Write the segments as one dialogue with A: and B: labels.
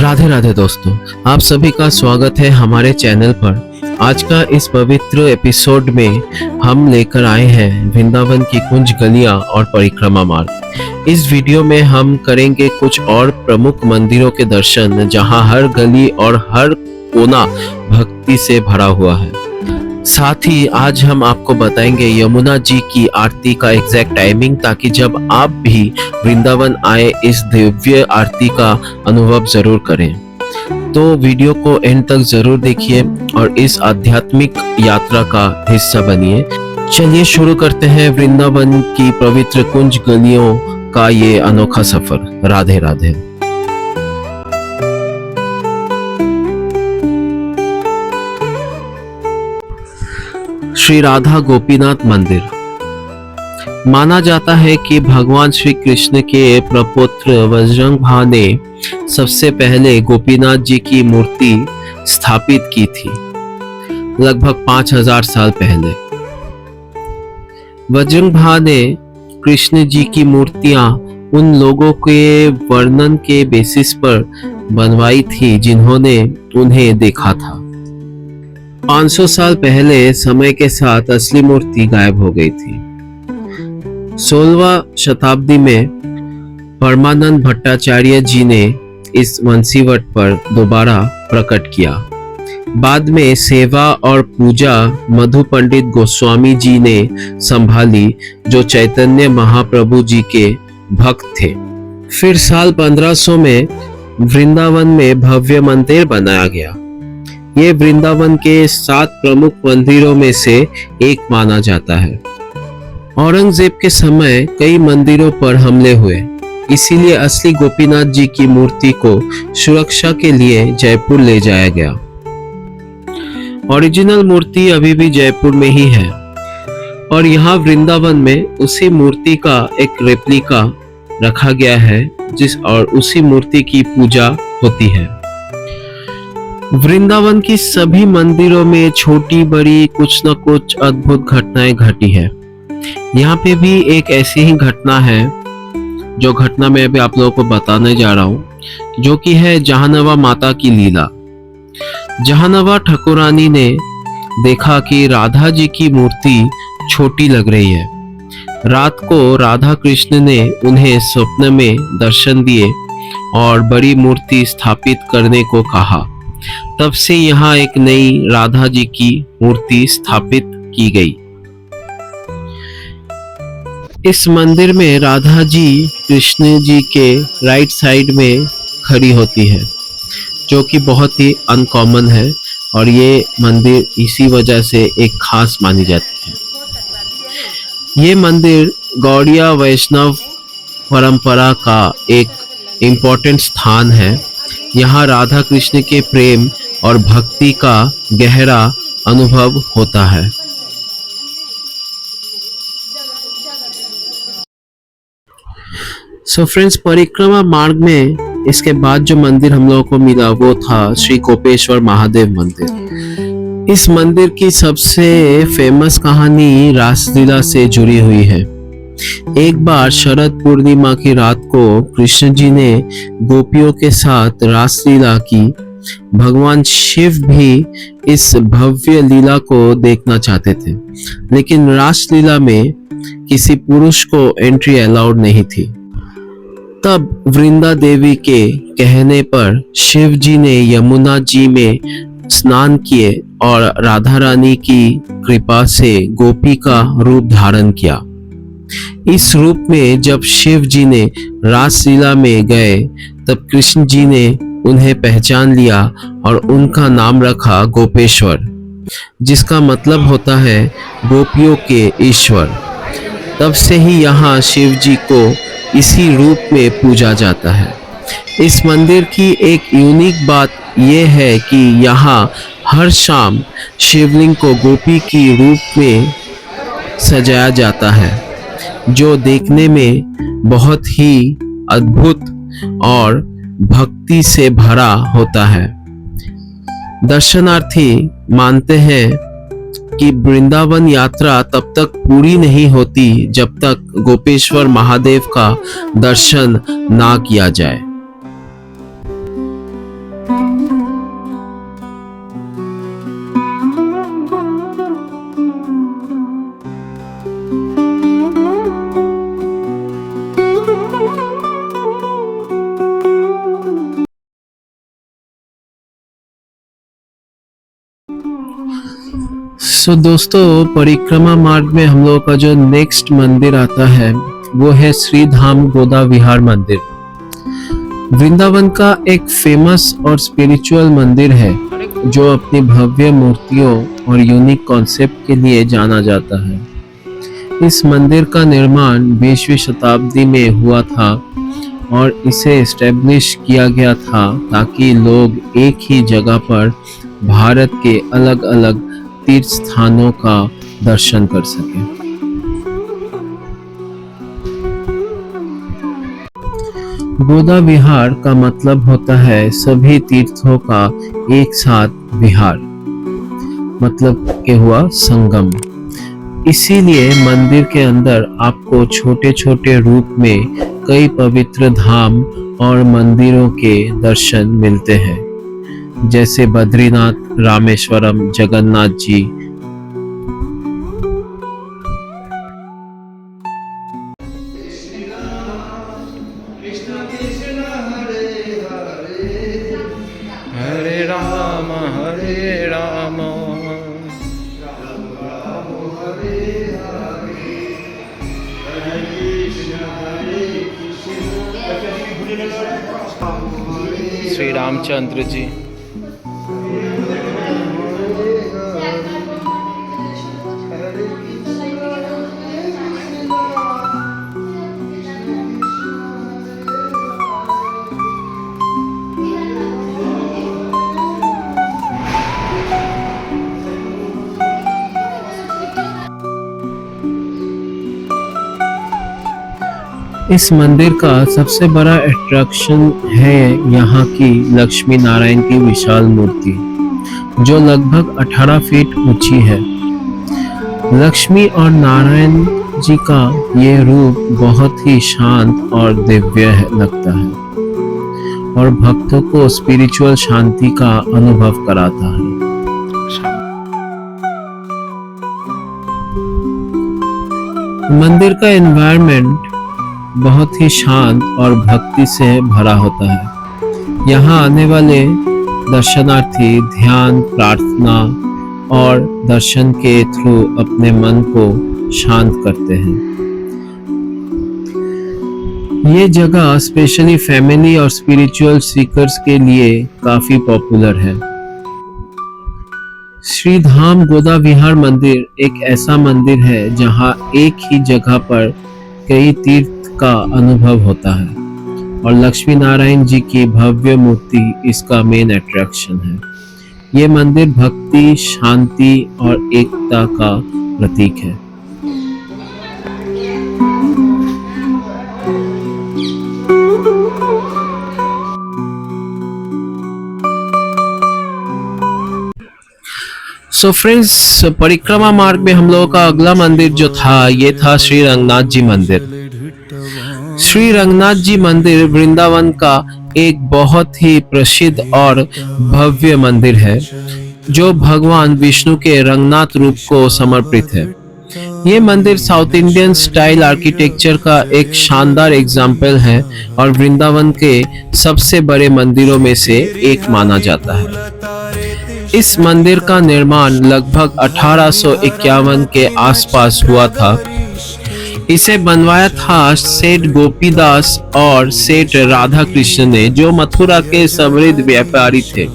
A: राधे राधे दोस्तों, आप सभी का स्वागत है हमारे चैनल पर। आज का इस पवित्र एपिसोड में हम लेकर आए हैं वृंदावन की कुंज गलियां और परिक्रमा मार्ग। इस वीडियो में हम करेंगे कुछ और प्रमुख मंदिरों के दर्शन, जहां हर गली और हर कोना भक्ति से भरा हुआ है। साथ ही आज हम आपको बताएंगे यमुना जी की आरती का एग्जैक्ट टाइमिंग, ताकि जब आप भी वृंदावन आए इस दिव्य आरती का अनुभव जरूर करें। तो वीडियो को एंड तक जरूर देखिए और इस आध्यात्मिक यात्रा का हिस्सा बनिए। चलिए शुरू करते हैं वृंदावन की पवित्र कुंज गलियों का ये अनोखा सफर। राधे राधे। श्री राधा गोपीनाथ मंदिर माना जाता है कि भगवान श्री कृष्ण के प्रपौत्र वज्रंगभा ने सबसे पहले गोपीनाथ जी की मूर्ति स्थापित की थी, लगभग 5000 साल पहले। वज्रंगभा ने कृष्ण जी की मूर्तियां उन लोगों के वर्णन के बेसिस पर बनवाई थी जिन्होंने उन्हें देखा था। 500 साल पहले समय के साथ असली मूर्ति गायब हो गई थी। 16वीं शताब्दी में परमानंद भट्टाचार्य जी ने इस वंशीवट पर दोबारा प्रकट किया। बाद में सेवा और पूजा मधु पंडित गोस्वामी जी ने संभाली, जो चैतन्य महाप्रभु जी के भक्त थे। फिर साल 1500 में वृंदावन में भव्य मंदिर बनाया गया। ये वृंदावन के 7 प्रमुख मंदिरों में से एक माना जाता है। औरंगजेब के समय कई मंदिरों पर हमले हुए, इसीलिए असली गोपीनाथ जी की मूर्ति को सुरक्षा के लिए जयपुर ले जाया गया। ओरिजिनल मूर्ति अभी भी जयपुर में ही है और यहाँ वृंदावन में उसी मूर्ति का एक रेप्लिका रखा गया है और उसी मूर्ति की पूजा होती है। वृंदावन की सभी मंदिरों में छोटी बड़ी कुछ न कुछ अद्भुत घटनाएं घटी है। यहाँ पे भी एक ऐसी ही घटना है, जो घटना मैं अभी आप लोगों को बताने जा रहा हूँ, जो कि है जहानवा माता की लीला। जहानवा ठाकुरानी ने देखा कि राधा जी की मूर्ति छोटी लग रही है। रात को राधा कृष्ण ने उन्हें स्वप्न में दर्शन दिए और बड़ी मूर्ति स्थापित करने को कहा। तब से यहाँ एक नई राधा जी की मूर्ति स्थापित की गई। इस मंदिर में राधा जी कृष्ण जी के राइट साइड में खड़ी होती है, जो कि बहुत ही अनकॉमन है और ये मंदिर इसी वजह से एक खास मानी जाती है। ये मंदिर गौड़िया वैष्णव परंपरा का एक इम्पोर्टेंट स्थान है। यहाँ राधा कृष्ण के प्रेम और भक्ति का गहरा अनुभव होता है। सो फ्रेंड्स, परिक्रमा मार्ग में इसके बाद जो मंदिर हम लोगों को मिला वो था श्री कोपेश्वर महादेव मंदिर। इस मंदिर की सबसे फेमस कहानी रासलीला से जुड़ी हुई है। एक बार शरद पूर्णिमा की रात को कृष्ण जी ने गोपियों के साथ रासलीला की। भगवान शिव भी इस भव्य लीला को देखना चाहते थे, लेकिन रासलीला में किसी पुरुष को एंट्री अलाउड नहीं थी। तब वृंदा देवी के कहने पर शिव जी ने यमुना जी में स्नान किए और राधा रानी की कृपा से गोपी का रूप धारण किया। इस रूप में जब शिव जी ने रासलीला में गए, तब कृष्ण जी ने उन्हें पहचान लिया और उनका नाम रखा गोपेश्वर, जिसका मतलब होता है गोपियों के ईश्वर। तब से ही यहाँ शिव जी को इसी रूप में पूजा जाता है। इस मंदिर की एक यूनिक बात यह है कि यहाँ हर शाम शिवलिंग को गोपी की रूप में सजाया जाता है, जो देखने में बहुत ही अद्भुत और भक्ति से भरा होता है। दर्शनार्थी मानते हैं कि वृंदावन यात्रा तब तक पूरी नहीं होती जब तक गोपेश्वर महादेव का दर्शन ना किया जाए। दोस्तों, परिक्रमा मार्ग में हम लोगों का जो नेक्स्ट मंदिर आता है वो है श्री धाम गोदा विहार मंदिर। वृंदावन का एक फेमस और स्पिरिचुअल मंदिर है जो अपनी भव्य मूर्तियों और यूनिक कॉन्सेप्ट के लिए जाना जाता है। इस मंदिर का निर्माण 20वीं शताब्दी में हुआ था और इसे एस्टेब्लिश किया गया था ताकि लोग एक ही जगह पर भारत के अलग अलग तीर्थ स्थानों का दर्शन कर सकें। गोदा विहार का मतलब होता है सभी तीर्थों का एक साथ विहार, मतलब के हुआ संगम। इसीलिए मंदिर के अंदर आपको छोटे छोटे रूप में कई पवित्र धाम और मंदिरों के दर्शन मिलते हैं, जैसे बद्रीनाथ, रामेश्वरम, जगन्नाथ जी।
B: हरे राम हरे राम श्री रामचंद्र जी।
A: इस मंदिर का सबसे बड़ा अट्रैक्शन है यहाँ की लक्ष्मी नारायण की विशाल मूर्ति, जो लगभग 18 फीट ऊंची है। लक्ष्मी और नारायण जी का ये रूप बहुत ही शांत और दिव्य लगता है और भक्तों को स्पिरिचुअल शांति का अनुभव कराता है। मंदिर का एनवायरनमेंट बहुत ही शांत और भक्ति से भरा होता है। यहाँ आने वाले दर्शनार्थी ध्यान, प्रार्थना और दर्शन के थ्रू अपने मन को शांत करते हैं। ये जगह स्पेशली फैमिली और स्पिरिचुअल सीकर्स के लिए काफी पॉपुलर है। श्री धाम गोदा विहार मंदिर एक ऐसा मंदिर है जहाँ एक ही जगह पर कई तीर्थ का अनुभव होता है और लक्ष्मी नारायण जी की भव्य मूर्ति इसका मेन अट्रैक्शन है। ये मंदिर भक्ति, शांति और एकता का प्रतीक है। सो फ्रेंड्स, परिक्रमा मार्ग में हम लोगों का अगला मंदिर जो था ये था श्री रंगनाथ जी मंदिर। श्री रंगनाथ जी मंदिर वृंदावन का एक बहुत ही प्रसिद्ध और भव्य मंदिर है जो भगवान विष्णु के रंगनाथ रूप को समर्पित है। ये मंदिर साउथ इंडियन स्टाइल आर्किटेक्चर का एक शानदार एग्जाम्पल है और वृंदावन के सबसे बड़े मंदिरों में से एक माना जाता है। इस मंदिर का निर्माण लगभग 1851 के आसपास हुआ था। इसे बनवाया था सेठ गोपीदास और सेठ राधा कृष्ण ने, जो मथुरा के समृद्ध व्यापारी थे।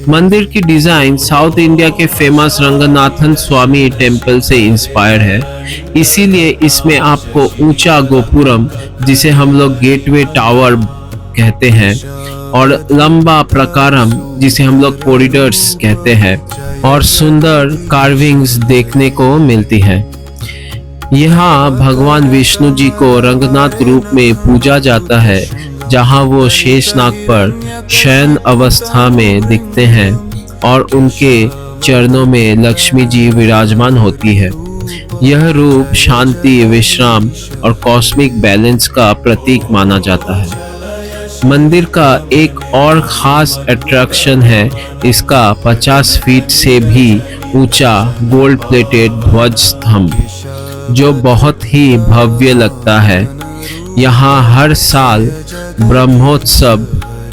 A: मंदिर की डिजाइन साउथ इंडिया के फेमस रंगनाथन स्वामी टेम्पल से इंस्पायर्ड है। इसीलिए इसमें आपको ऊंचा गोपुरम, जिसे हम लोग गेटवे टावर कहते हैं, और लंबा प्रकारम, जिसे हम लोग कॉरिडोर्स कहते हैं, और सुंदर कार्विंग्स देखने को मिलती है। यहाँ भगवान विष्णु जी को रंगनाथ रूप में पूजा जाता है, जहाँ वो शेषनाग पर शयन अवस्था में दिखते हैं और उनके चरणों में लक्ष्मी जी विराजमान होती है। यह रूप शांति, विश्राम और कॉस्मिक बैलेंस का प्रतीक माना जाता है। मंदिर का एक और खास अट्रैक्शन है इसका 50 फीट से भी ऊंचा गोल्ड प्लेटेड ध्वज स्तंभ, जो बहुत ही भव्य लगता है। यहाँ हर साल ब्रह्मोत्सव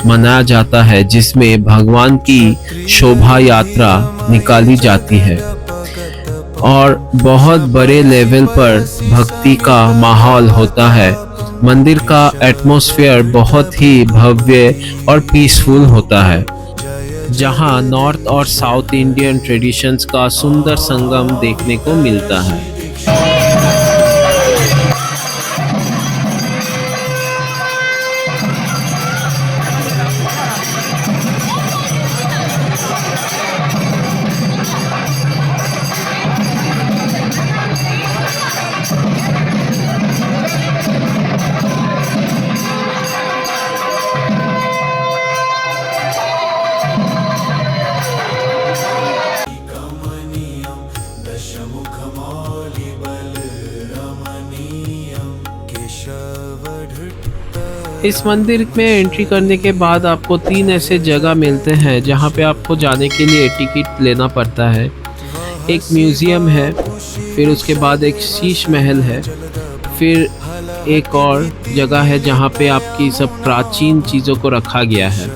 A: मनाया जाता है, जिसमें भगवान की शोभा यात्रा निकाली जाती है। और बहुत बड़े लेवल पर भक्ति का माहौल होता है। मंदिर का एटमॉस्फेयर बहुत ही भव्य और पीसफुल होता है, जहां नॉर्थ और साउथ इंडियन ट्रेडिशंस का सुंदर संगम देखने को मिलता है। इस मंदिर में एंट्री करने के बाद आपको 3 ऐसे जगह मिलते हैं जहाँ पे आपको जाने के लिए टिकट लेना पड़ता है। एक म्यूज़ियम है, फिर उसके बाद एक शीश महल है, फिर एक और जगह है जहाँ पे आपकी सब प्राचीन चीज़ों को रखा गया है।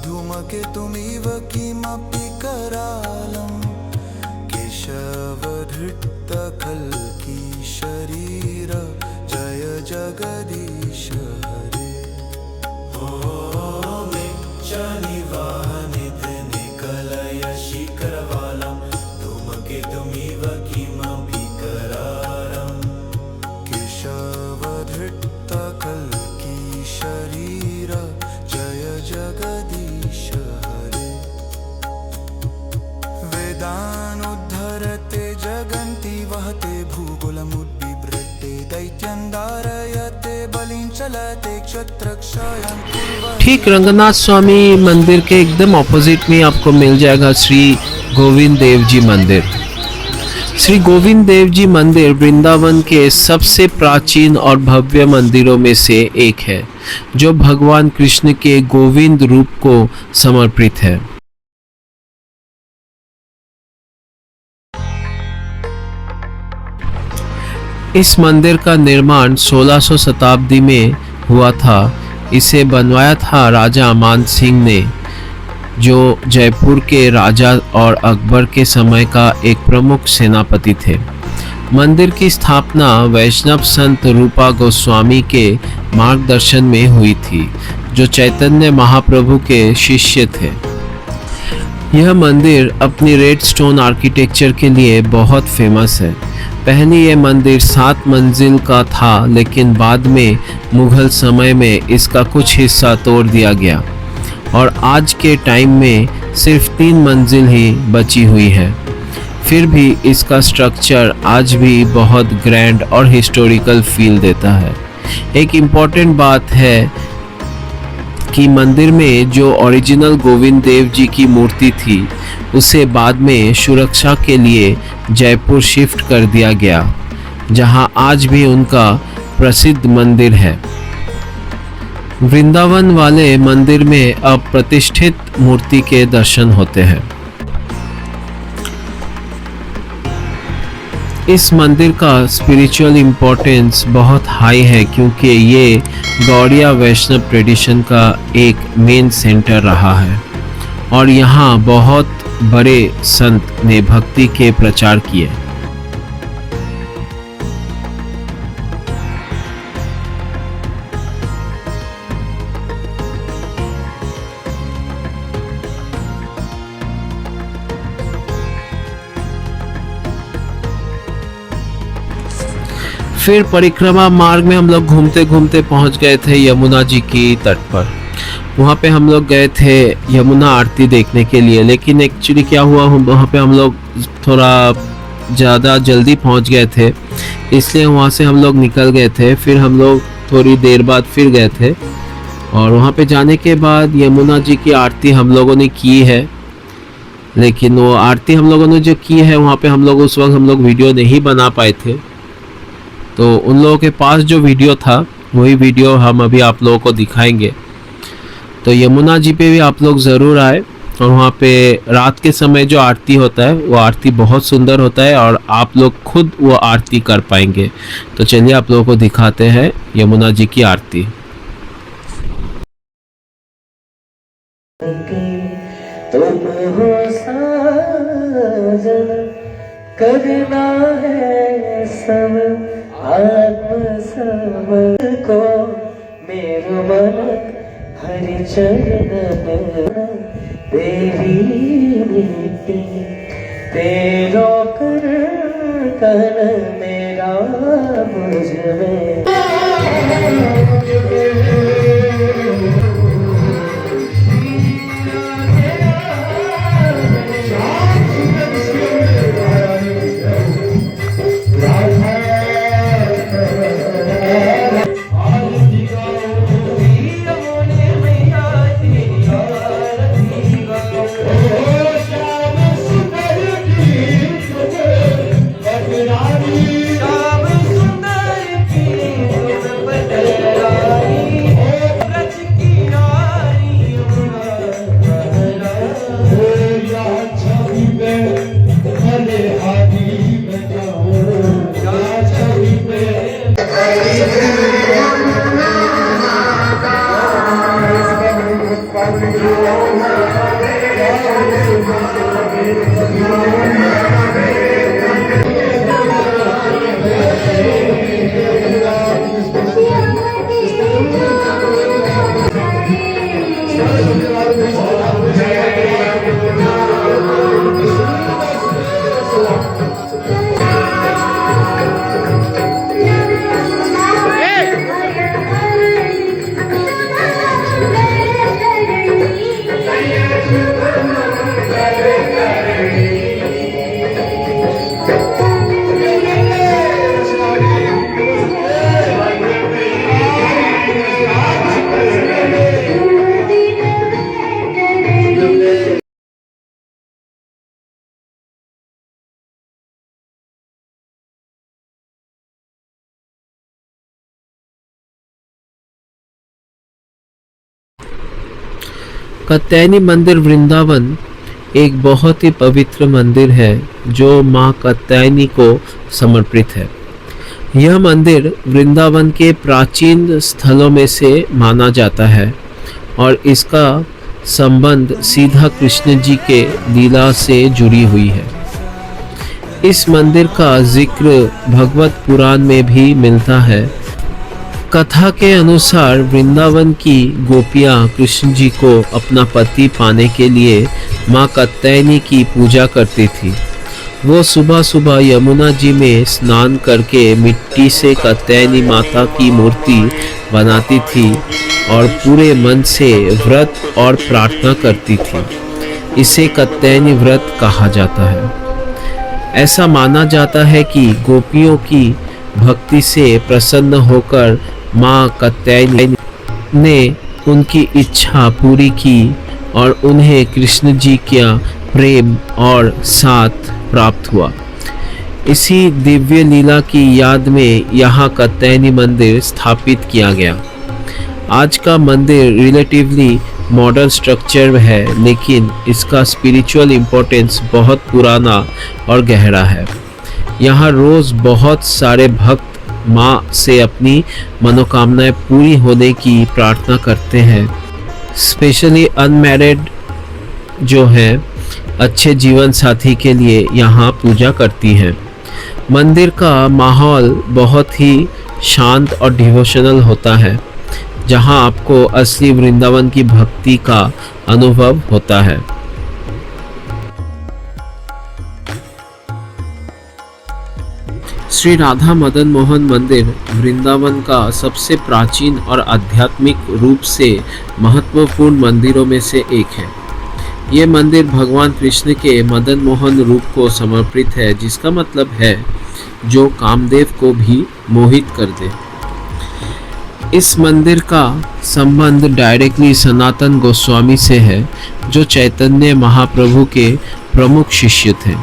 C: धूमकेतुमिव किमपि करालं केशवधृतकल्की शरीर जय जगदीश हरे। निकलय शिखरवालं धूमकेतुमिव किमपि करालं केशवधृतकल्की शरीर जय जगदीश हरे। वेदानुद्धरते जगन्ति वहते भूगोलमुद्बिभ्रते दैत्यं धारयते बलिं चलते क्षत्रक्षयं कुर्वते।
A: ठीक रंगनाथ स्वामी मंदिर के एकदम ऑपोजिट में आपको मिल जाएगा श्री गोविंद देव जी मंदिर। श्री गोविंद देव जी मंदिर वृंदावन के सबसे प्राचीन और भव्य मंदिरों में से एक है, जो भगवान कृष्ण के गोविंद रूप को समर्पित है। इस मंदिर का निर्माण 1600 शताब्दी में हुआ था। इसे बनवाया था राजा अमान सिंह ने, जो जयपुर के राजा और अकबर के समय का एक प्रमुख सेनापति थे। मंदिर की स्थापना वैष्णव संत रूपा गोस्वामी के मार्गदर्शन में हुई थी, जो चैतन्य महाप्रभु के शिष्य थे। यह मंदिर अपनी रेड स्टोन आर्किटेक्चर के लिए बहुत फेमस है। पहले यह मंदिर 7 मंजिल का था, लेकिन बाद में मुगल समय में इसका कुछ हिस्सा तोड़ दिया गया और आज के टाइम में सिर्फ 3 मंजिल ही बची हुई है। फिर भी इसका स्ट्रक्चर आज भी बहुत ग्रैंड और हिस्टोरिकल फील देता है। एक इम्पॉर्टेंट बात है कि मंदिर में जो ओरिजिनल गोविंद देव जी की मूर्ति थी, उसे बाद में सुरक्षा के लिए जयपुर शिफ्ट कर दिया गया, जहां आज भी उनका प्रसिद्ध मंदिर है। वृंदावन वाले मंदिर में अब प्रतिष्ठित मूर्ति के दर्शन होते हैं। इस मंदिर का स्पिरिचुअल इम्पोर्टेंस बहुत हाई है, क्योंकि ये गौड़िया वैष्णव ट्रेडिशन का एक मेन सेंटर रहा है और यहाँ बहुत बड़े संत ने भक्ति के प्रचार किए। फिर परिक्रमा मार्ग में हम लोग घूमते घूमते पहुंच गए थे यमुना जी की तट पर। वहाँ पे हम लोग गए थे यमुना आरती देखने के लिए, लेकिन एक्चुअली क्या हुआ, वहाँ पे हम लोग थोड़ा ज़्यादा जल्दी पहुँच गए थे, इसलिए वहाँ से हम लोग निकल गए थे। फिर हम लोग थोड़ी देर बाद फिर गए थे और वहाँ पे जाने के बाद यमुना जी की आरती हम लोगों ने की है। लेकिन वो आरती हम लोगों ने जो की है वहाँ पे हम लोग उस वक्त हम लोग वीडियो नहीं बना पाए थे, तो उन लोगों के पास जो वीडियो था वही वीडियो हम अभी आप लोगों को दिखाएंगे। तो यमुना जी पे भी आप लोग ज़रूर आए, और वहाँ पे रात के समय जो आरती होता है वो आरती बहुत सुंदर होता है और आप लोग खुद वो आरती कर पाएंगे। तो चलिए आप लोगों को दिखाते हैं यमुना जी की आरती।
D: तुम हो साजन, करना है सब आत्म समर्पण को, मेरो मन हरि चरण तेरी मिट्टी, तेरो कर मेरा मुझ में।
A: कात्यायनी मंदिर वृंदावन एक बहुत ही पवित्र मंदिर है जो माँ कात्यायनी को समर्पित है। यह मंदिर वृंदावन के प्राचीन स्थलों में से माना जाता है और इसका संबंध सीधा कृष्ण जी के लीला से जुड़ी हुई है। इस मंदिर का जिक्र भगवत पुराण में भी मिलता है। कथा के अनुसार वृंदावन की गोपियाँ कृष्ण जी को अपना पति पाने के लिए माँ कात्यायनी की पूजा करती थी। वो सुबह सुबह यमुना जी में स्नान करके मिट्टी से कात्यायनी माता की मूर्ति बनाती थी और पूरे मन से व्रत और प्रार्थना करती थी। इसे कात्यायनी व्रत कहा जाता है। ऐसा माना जाता है कि गोपियों की भक्ति से प्रसन्न होकर माँ कात्यायनी ने उनकी इच्छा पूरी की और उन्हें कृष्ण जी का प्रेम और साथ प्राप्त हुआ। इसी दिव्य लीला की याद में यहाँ कात्यायनी मंदिर स्थापित किया गया। आज का मंदिर रिलेटिवली मॉडर्न स्ट्रक्चर है, लेकिन इसका स्पिरिचुअल इम्पोर्टेंस बहुत पुराना और गहरा है। यहाँ रोज़ बहुत सारे भक्त माँ से अपनी मनोकामनाएं पूरी होने की प्रार्थना करते हैं। स्पेशली अनमैरिड जो है अच्छे जीवन साथी के लिए यहाँ पूजा करती हैं। मंदिर का माहौल बहुत ही शांत और डिवोशनल होता है, जहाँ आपको असली वृंदावन की भक्ति का अनुभव होता है। श्री राधा मदन मोहन मंदिर वृंदावन का सबसे प्राचीन और आध्यात्मिक रूप से महत्वपूर्ण मंदिरों में से एक है। ये मंदिर भगवान कृष्ण के मदन मोहन रूप को समर्पित है, जिसका मतलब है जो कामदेव को भी मोहित कर दे। इस मंदिर का संबंध डायरेक्टली सनातन गोस्वामी से है, जो चैतन्य महाप्रभु के प्रमुख शिष्य थे।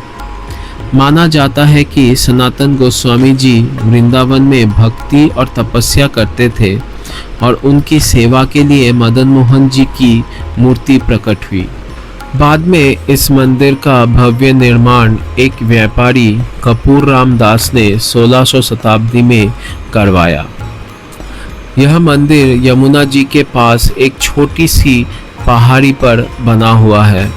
A: माना जाता है कि सनातन गोस्वामी जी वृंदावन में भक्ति और तपस्या करते थे और उनकी सेवा के लिए मदन मोहन जी की मूर्ति प्रकट हुई। बाद में इस मंदिर का भव्य निर्माण एक व्यापारी कपूर राम दास ने 1600 शताब्दी में करवाया। यह मंदिर यमुना जी के पास एक छोटी सी पहाड़ी पर बना हुआ है,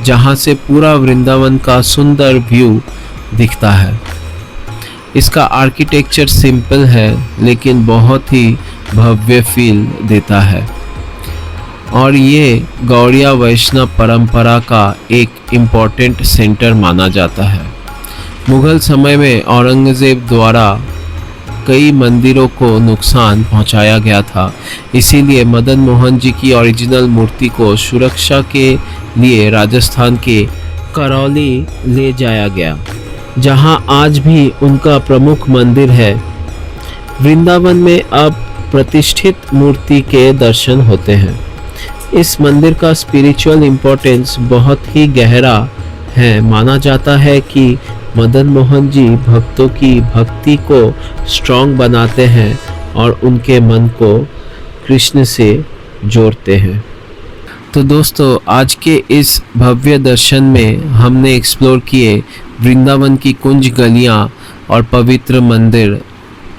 A: जहाँ से पूरा वृंदावन का सुंदर व्यू दिखता है। इसका आर्किटेक्चर सिंपल है लेकिन बहुत ही भव्य फील देता है और ये गौड़िया वैष्णव परंपरा का एक इम्पॉर्टेंट सेंटर माना जाता है। मुगल समय में औरंगजेब द्वारा कई मंदिरों को नुकसान पहुंचाया गया था, इसीलिए मदन मोहन जी की ओरिजिनल मूर्ति को सुरक्षा के लिए राजस्थान के करौली ले जाया गया, जहां आज भी उनका प्रमुख मंदिर है। वृंदावन में अब प्रतिष्ठित मूर्ति के दर्शन होते हैं। इस मंदिर का स्पिरिचुअल इम्पोर्टेंस बहुत ही गहरा है। माना जाता है कि मदन मोहन जी भक्तों की भक्ति को स्ट्रॉन्ग बनाते हैं और उनके मन को कृष्ण से जोड़ते हैं। तो दोस्तों, आज के इस भव्य दर्शन में हमने एक्सप्लोर किए वृंदावन की कुंज गलियां और पवित्र मंदिर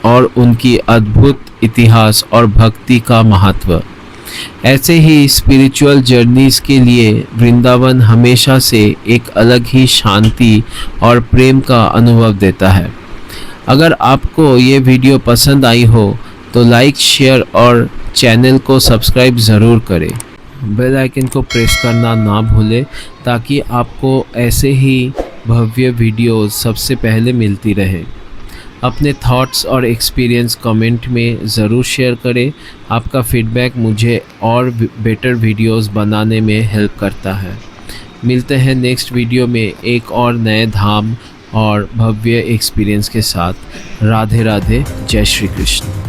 A: और उनकी अद्भुत इतिहास और भक्ति का महत्व। ऐसे ही स्पिरिचुअल जर्नीज के लिए वृंदावन हमेशा से एक अलग ही शांति और प्रेम का अनुभव देता है। अगर आपको ये वीडियो पसंद आई हो तो लाइक, शेयर और चैनल को सब्सक्राइब ज़रूर करें। बेल आइकन को प्रेस करना ना भूलें ताकि आपको ऐसे ही भव्य वीडियोस सबसे पहले मिलती रहे। अपने थॉट्स और एक्सपीरियंस कमेंट में ज़रूर शेयर करें। आपका फीडबैक मुझे और बेटर वीडियोस बनाने में हेल्प करता है। मिलते हैं नेक्स्ट वीडियो में एक और नए धाम और भव्य एक्सपीरियंस के साथ। राधे राधे, जय श्री कृष्ण।